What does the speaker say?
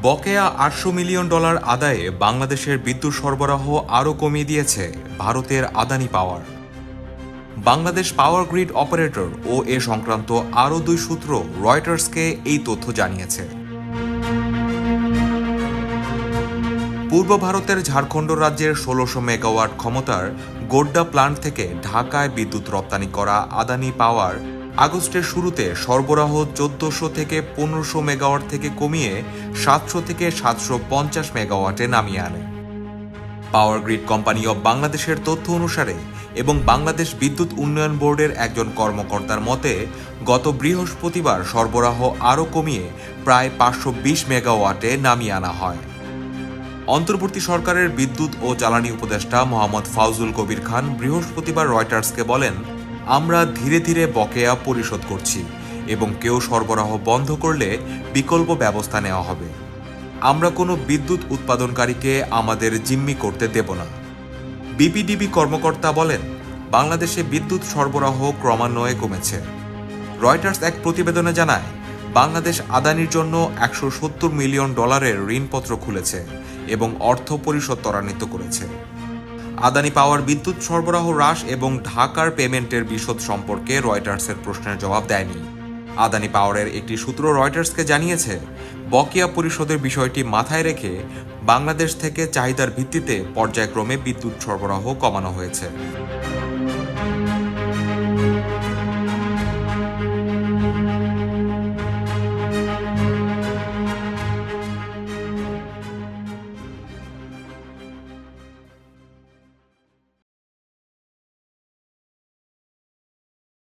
বকেয়া $800 মিলিয়ন আদায়ে বাংলাদেশের বিদ্যুৎ সরবরাহ আরও কমিয়ে দিয়েছে ভারতের আদানি পাওয়ার। বাংলাদেশ পাওয়ার গ্রিড অপারেটর ও এ সংক্রান্ত আরও 2 সূত্র রয়টার্সকে এই তথ্য জানিয়েছে। পূর্ব ভারতের ঝাড়খণ্ড রাজ্যের 1600 মেগাওয়াট ক্ষমতার গোড্ডা প্ল্যান্ট থেকে ঢাকায় বিদ্যুৎ রপ্তানি করা আদানি পাওয়ার আগস্টের শুরুতে সরবরাহ 1400 থেকে 1500 মেগাওয়াট থেকে কমিয়ে 700 থেকে 750 মেগাওয়াটে নামিয়ে আনে। পাওয়ার গ্রিড কোম্পানি অব বাংলাদেশের তথ্য অনুসারে এবং বাংলাদেশ বিদ্যুৎ উন্নয়ন বোর্ডের একজন কর্মকর্তার মতে গত বৃহস্পতিবার সরবরাহ আরও কমিয়ে প্রায় 520 মেগাওয়াটে নামিয়ে আনা হয়। অন্তর্বর্তী সরকারের বিদ্যুৎ ও জ্বালানি উপদেষ্টা মোহাম্মদ ফাউজুল কবির খান বৃহস্পতিবার রয়টার্সকে বলেন, আমরা ধীরে ধীরে বকেয়া পরিশোধ করছি এবং কেউ সরবরাহ বন্ধ করলে বিকল্প ব্যবস্থা নেওয়া হবে। আমরা কোনো বিদ্যুৎ উৎপাদনকারীকে আমাদের জিম্মি করতে দেব না। বিপিডিবি কর্মকর্তা বলেন, বাংলাদেশে বিদ্যুৎ সরবরাহ ক্রমান্বয়ে কমেছে। রয়টার্স এক প্রতিবেদনে জানায়, বাংলাদেশ আদানির জন্য $170 মিলিয়ন ঋণপত্র খুলেছে এবং অর্থ পরিশোধ ত্বরান্বিত করেছে। আদানি পাওয়ার বিদ্যুৎ সরবরাহ হ্রাস এবং ঢাকার পেমেন্টের বিশদ সম্পর্কে রয়টার্সের প্রশ্নের জবাব দেয়নি। আদানি পাওয়ারের একটি সূত্র রয়টার্সকে জানিয়েছে, বকেয়া পরিশোধের বিষয়টি মাথায় রেখে বাংলাদেশ থেকে চাহিদার ভিত্তিতে পর্যায়ক্রমে বিদ্যুৎ সরবরাহ কমানো হয়েছে।